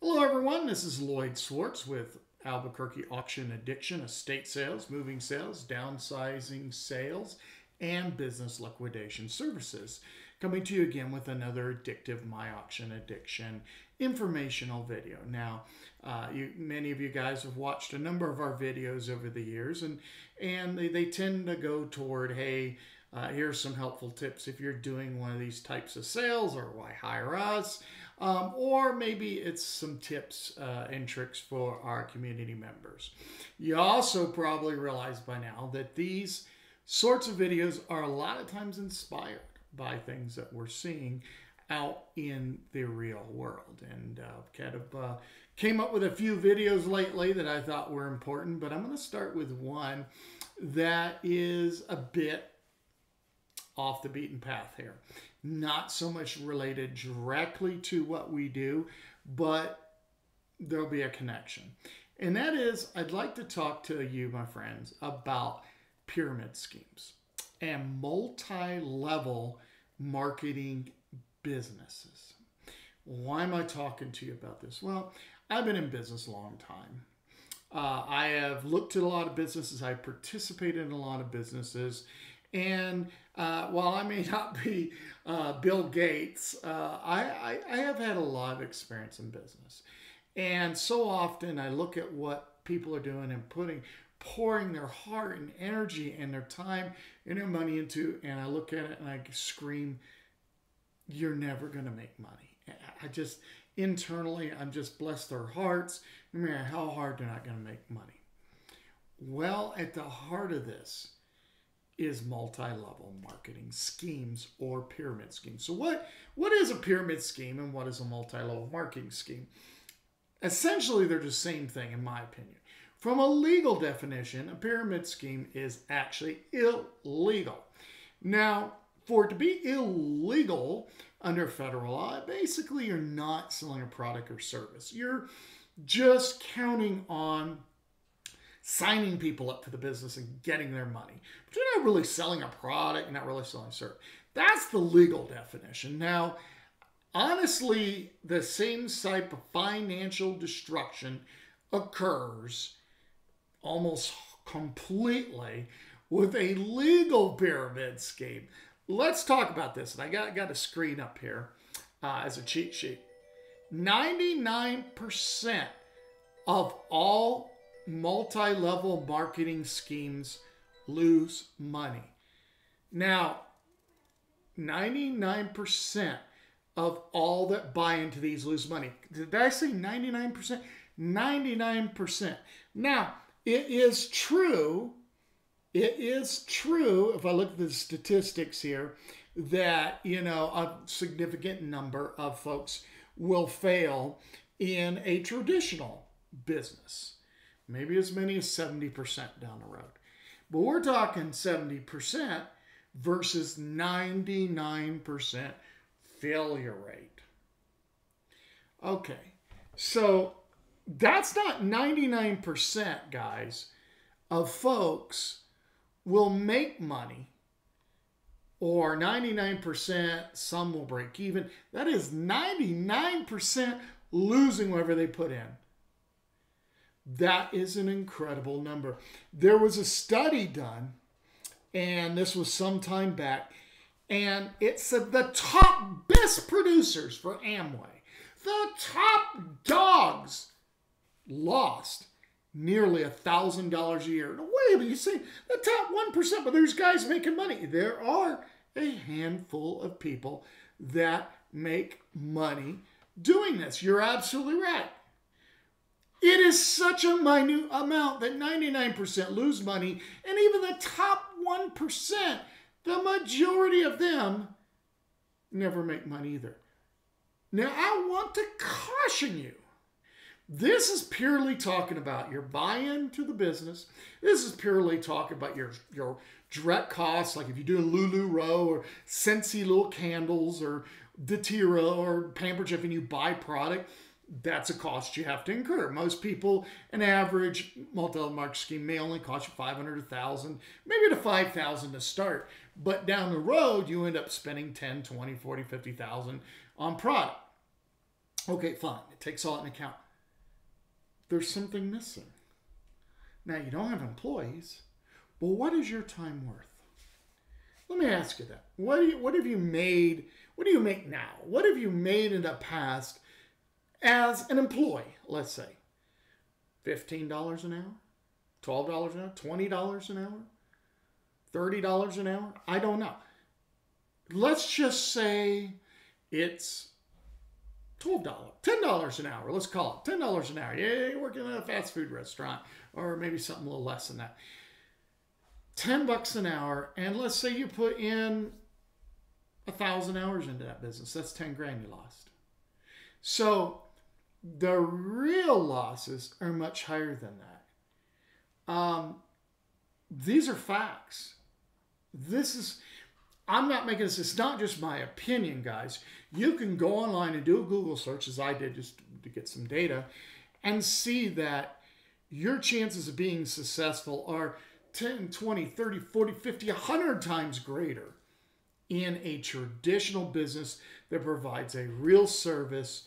Hello, everyone. This is Lloyd Swartz with Albuquerque Auction Addiction, estate sales, moving sales, downsizing sales, and business liquidation services. Coming to you again with another addictive My Auction Addiction informational video. Now, many of you guys have watched a number of our videos over the years, and they tend to go toward, hey, here's some helpful tips if you're doing one of these types of sales, or why hire us. Or maybe it's some tips and tricks for our community members. You also probably realize by now that these sorts of videos are a lot of times inspired by things that we're seeing out in the real world. And kind of came up with a few videos lately that I thought were important, but I'm going to start with one that is a bit off the beaten path here. Not so much related directly to what we do, but there'll be a connection. And that is, I'd like to talk to you, my friends, about pyramid schemes and multi-level marketing businesses. Why am I talking to you about this? Well, I've been in business a long time. I have looked at a lot of businesses. I participated in a lot of businesses. And while I may not be Bill Gates, I have had a lot of experience in business. And so often I look at what people are doing and pouring their heart and energy and their time and their money into, and I look at it and I scream, you're never going to make money. I just, internally, I'm just bless their hearts, no matter how hard they're not going to make money. Well, at the heart of this is multi-level marketing schemes or pyramid schemes. So what is a pyramid scheme and what is a multi-level marketing scheme? Essentially, they're the same thing in my opinion. From a legal definition, a pyramid scheme is actually illegal. Now, for it to be illegal under federal law, basically you're not selling a product or service. You're just counting on signing people up for the business and getting their money. But you're not really selling a product, you're not really selling a service. That's the legal definition. Now, honestly, the same type of financial destruction occurs almost completely with a legal pyramid scheme. Let's talk about this. And I got a screen up here as a cheat sheet. 99% of all multi-level marketing schemes lose money. Now, 99% of all that buy into these lose money. Did I say 99%? 99%. Now, it is true, if I look at the statistics here, that, a significant number of folks will fail in a traditional business. Maybe as many as 70% down the road. But we're talking 70% versus 99% failure rate. Okay, so that's not 99%, guys, of folks will make money, or 99% some will break even. That is 99% losing whatever they put in. That is an incredible number. There was a study done, and this was some time back, and it said the top best producers for Amway, the top dogs, lost nearly $1,000 a year. No, wait a minute, you say the top 1%, but there's guys making money. There are a handful of people that make money doing this. You're absolutely right. It is such a minute amount that 99% lose money, and even the top 1%, the majority of them never make money either. Now, I want to caution you. This is purely talking about your buy-in to the business. This is purely talking about your direct costs, like if you do a LuLaRoe or Scentsy little candles or Datira or Pampered Chef and you buy product. That's a cost you have to incur. Most people, an average multi-level marketing scheme may only cost you $500 to $1,000, maybe to $5,000 to start. But down the road, you end up spending $10, $20, $40, $50,000 on product. Okay, fine. It takes all that in account. There's something missing. Now, you don't have employees. Well, what is your time worth? Let me ask you that. What have you made? What do you make now? What have you made in the past as an employee, let's say? $15 an hour? $12 an hour? $20 an hour? $30 an hour? I don't know. Let's just say it's $12, $10 an hour. Let's call it $10 an hour. Yeah, you're working at a fast food restaurant, or maybe something a little less than that. $10 an hour, and let's say you put in 1,000 hours into that business. That's 10 grand you lost. So the real losses are much higher than that. These are facts. I'm not making this, it's not just my opinion, guys. You can go online and do a Google search, as I did just to get some data, and see that your chances of being successful are 10, 20, 30, 40, 50, 100 times greater in a traditional business that provides a real service,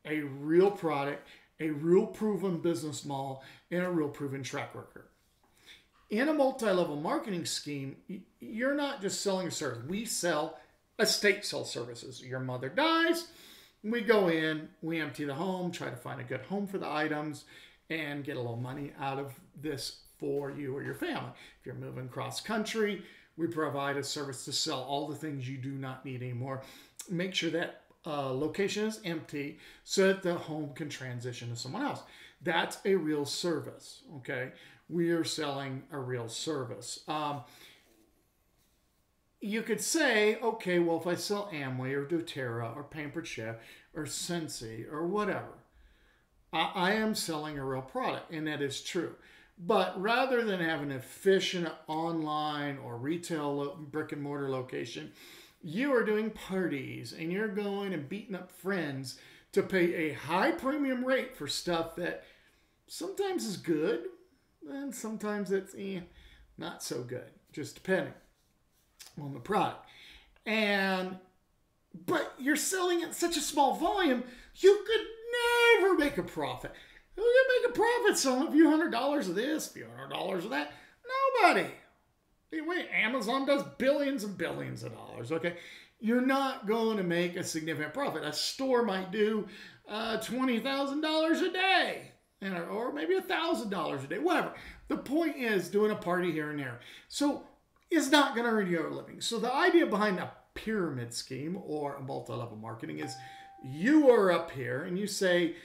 a real product, a real proven business model, and a real proven track record. In a multi-level marketing scheme, you're not just selling a service. We sell estate sale services. Your mother dies, we go in, we empty the home, try to find a good home for the items, and get a little money out of this for you or your family. If you're moving cross country, we provide a service to sell all the things you do not need anymore. Make sure that location is empty so that the home can transition to someone else. That's a real service, okay? We are selling a real service. You could say, okay, well, if I sell Amway or doTERRA or Pampered Chef or Scentsy or whatever, I am selling a real product, and that is true. But rather than have an efficient online or retail brick and mortar location, you are doing parties and you're going and beating up friends to pay a high premium rate for stuff that sometimes is good and sometimes it's not so good, just depending on the product. But you're selling at such a small volume, you could never make a profit. Who can make a profit selling a few $100s of this, a few $100s of that? Nobody. Wait, Amazon does billions and billions of dollars, okay? You're not going to make a significant profit. A store might do $20,000 a day, or maybe $1,000 a day, whatever. The point is doing a party here and there. So it's not going to earn you a living. So the idea behind a pyramid scheme or a multi-level marketing is you are up here and you say,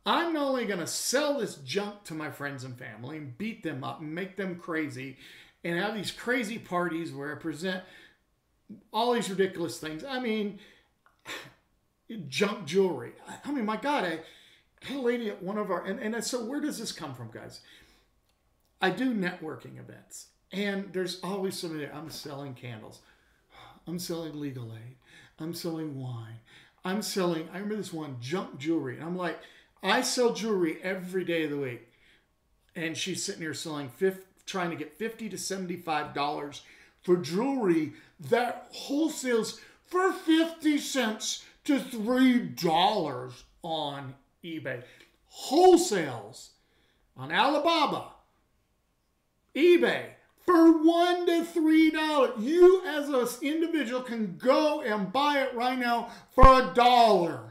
I'm not only going to sell this junk to my friends and family and beat them up and make them crazy and have these crazy parties where I present all these ridiculous things. I mean, junk jewelry. I mean, my God, I had a lady at one of our, and so where does this come from, guys? I do networking events, and there's always somebody there. I'm selling candles. I'm selling Legal Aid. I'm selling wine. I remember this one, junk jewelry. And I'm like, I sell jewelry every day of the week. And she's sitting here selling, trying to get $50 to $75 for jewelry that wholesales for 50 cents to $3 on eBay. Wholesales on Alibaba, eBay, for $1 to $3. You as an individual can go and buy it right now for $1.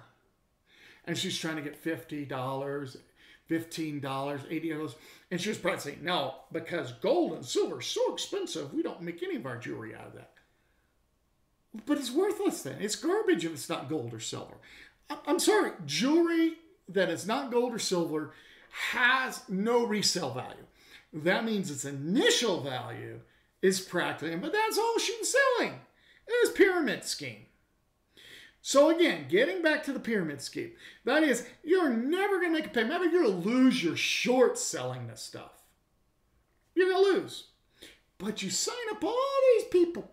And she's trying to get $50, $15, $80. And she was probably saying, no, because gold and silver are so expensive, we don't make any of our jewelry out of that. But it's worthless then. It's garbage if it's not gold or silver. I'm sorry, jewelry that is not gold or silver has no resale value. That means its initial value is practically, but that's all she was selling. It was a pyramid scheme. So again, getting back to the pyramid scheme, that is, you're never going to make a payment. Maybe you're going to lose your short selling this stuff. You're going to lose. But you sign up all these people,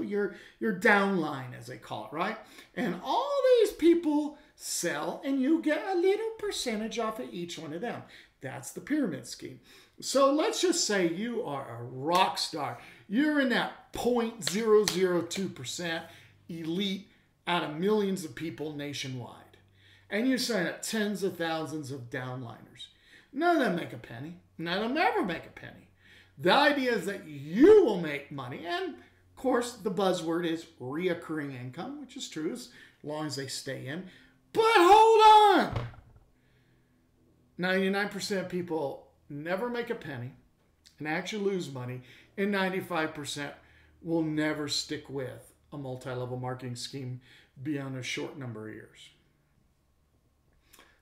your downline, as they call it, right? And all these people sell, and you get a little percentage off of each one of them. That's the pyramid scheme. So let's just say you are a rock star. You're in that 0.002% elite out of millions of people nationwide. and you sign up tens of thousands of downliners. None of them make a penny. None of them ever make a penny. The idea is that you will make money, and of course the buzzword is reoccurring income, which is true as long as they stay in. But hold on! 99% of people never make a penny and actually lose money, and 95% will never stick with a multi-level marketing scheme beyond a short number of years.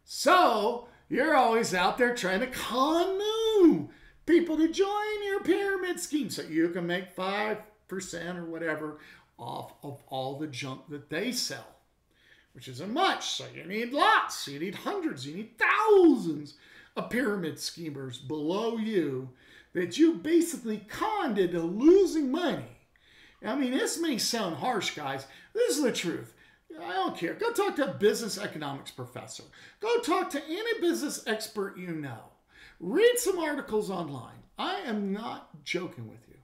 So you're always out there trying to con new people to join your pyramid scheme so you can make 5% or whatever off of all the junk that they sell, which isn't much. So you need lots, you need hundreds, you need thousands of pyramid schemers below you that you basically conned into losing money. I mean, this may sound harsh, guys. This is the truth. I don't care. Go talk to a business economics professor. Go talk to any business expert you know. Read some articles online. I am not joking with you.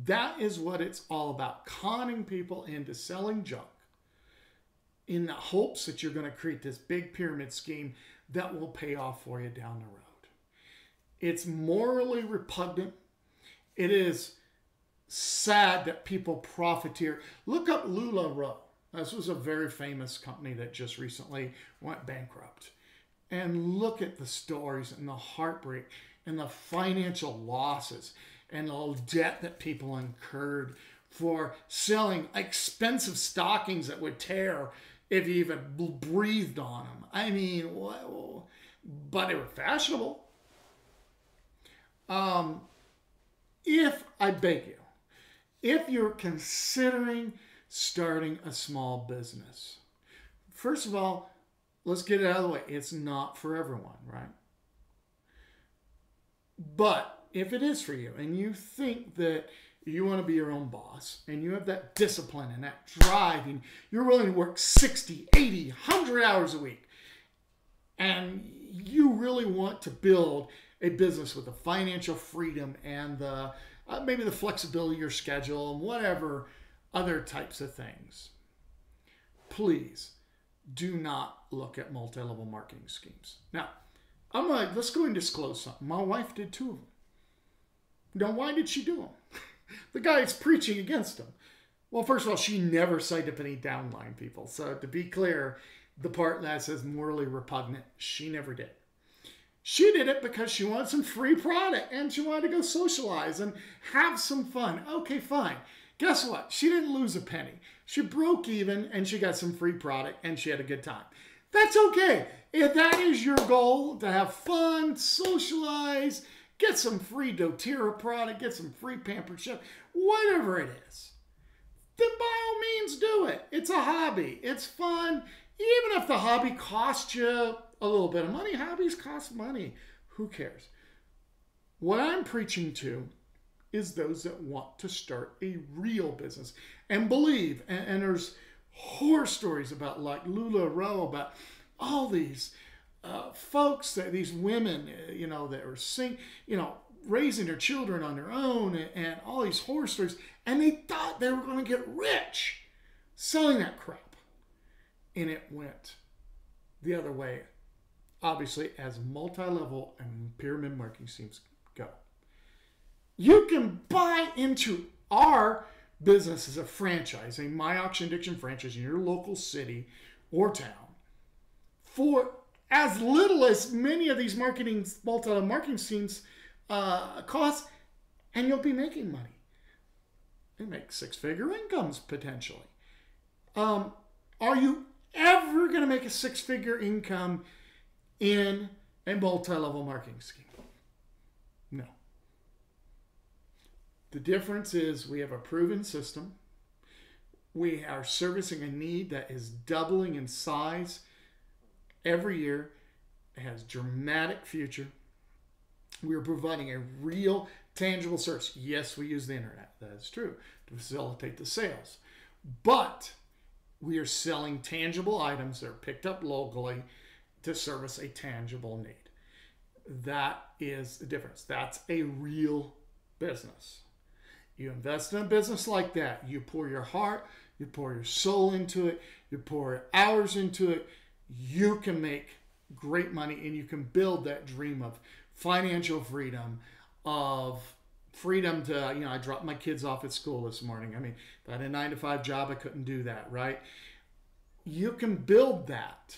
That is what it's all about. Conning people into selling junk in the hopes that you're going to create this big pyramid scheme that will pay off for you down the road. It's morally repugnant. It is sad that people profiteer. Look up LuLaRoe. This was a very famous company that just recently went bankrupt. And look at the stories and the heartbreak and the financial losses and the debt that people incurred for selling expensive stockings that would tear if you even breathed on them. I mean, but they were fashionable. If, I beg you, if you're considering starting a small business, first of all, let's get it out of the way. It's not for everyone, right? But if it is for you and you think that you want to be your own boss and you have that discipline and that drive and you're willing to work 60, 80, 100 hours a week and you really want to build a business with the financial freedom and the maybe the flexibility of your schedule and whatever other types of things, please do not look at multi-level marketing schemes. Now, let's go and disclose something. My wife did 2 of them. Now, why did she do them? The guy is preaching against them. Well, first of all, she never signed up any downline people. So to be clear, the part that says morally repugnant, she never did. She did it because she wanted some free product and she wanted to go socialize and have some fun. Okay, fine. Guess what? She didn't lose a penny. She broke even and she got some free product and she had a good time. That's okay. If that is your goal, to have fun, socialize, get some free doTERRA product, get some free Pampered Chef, whatever it is, then by all means do it. It's a hobby. It's fun. Even if the hobby costs you a little bit of money, hobbies cost money. Who cares? What I'm preaching to is those that want to start a real business and believe. And there's horror stories about like LuLaRoe, about all these folks, that these women, that are raising their children on their own and all these horror stories. And they thought they were going to get rich selling that crap. And it went the other way, obviously, as multi-level and pyramid marketing schemes go. You can buy into our business as a franchise, a My Auction Addiction franchise in your local city or town, for as little as many of these multi-level marketing schemes cost, and you'll be making money. You make 6-figure incomes potentially. Are you ever going to make a 6-figure income in a multi-level marketing scheme? No. The difference is we have a proven system. We are servicing a need that is doubling in size every year. It has dramatic future. We are providing a real, tangible service. Yes, we use the internet. That is true, to facilitate the sales. But we are selling tangible items that are picked up locally to service a tangible need. That is the difference. That's a real business. You invest in a business like that. You pour your heart, you pour your soul into it, you pour your hours into it. you can make great money and you can build that dream of financial freedom, of freedom to, I dropped my kids off at school this morning. I mean, if I had a 9-to-5 job, I couldn't do that, right? You can build that,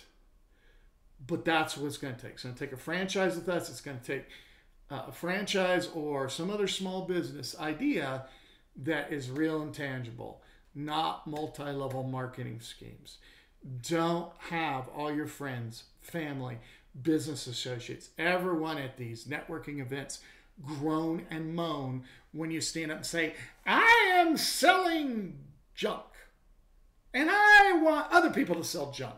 but that's what it's going to take. It's going to take a franchise with us. It's going to take a franchise or some other small business idea that is real and tangible, not multi-level marketing schemes. Don't have all your friends, family, business associates, everyone at these networking events groan and moan when you stand up and say, I am selling junk and I want other people to sell junk.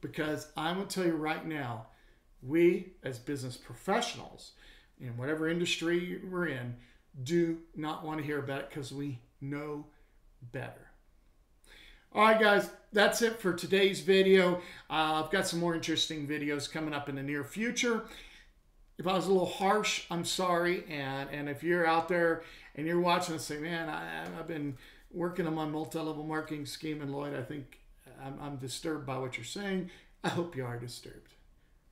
Because I'm going to tell you right now, we as business professionals in whatever industry we're in do not want to hear about it because we know better. All right, guys, that's it for today's video. I've got some more interesting videos coming up in the near future. If I was a little harsh, I'm sorry. And if you're out there and you're watching and say, man, I've been working on my multi-level marketing scheme, and Lloyd, I think I'm disturbed by what you're saying. I hope you are disturbed.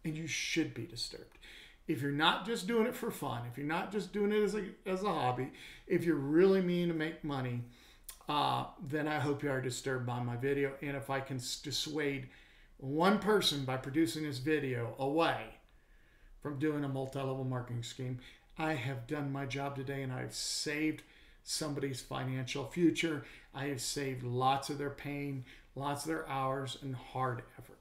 And you should be disturbed. If you're not just doing it for fun, if you're not just doing it as a hobby, if you're really meaning to make money, then I hope you are disturbed by my video. And if I can dissuade one person by producing this video away from doing a multi-level marketing scheme, I have done my job today, and I've saved somebody's financial future. I have saved lots of their pain, lots of their hours and hard effort.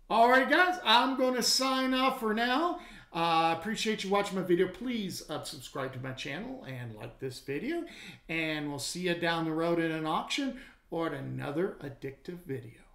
All right, guys, I'm going to sign off for now. I appreciate you watching my video. Please subscribe to my channel and like this video. And we'll see you down the road in an auction or at another addictive video.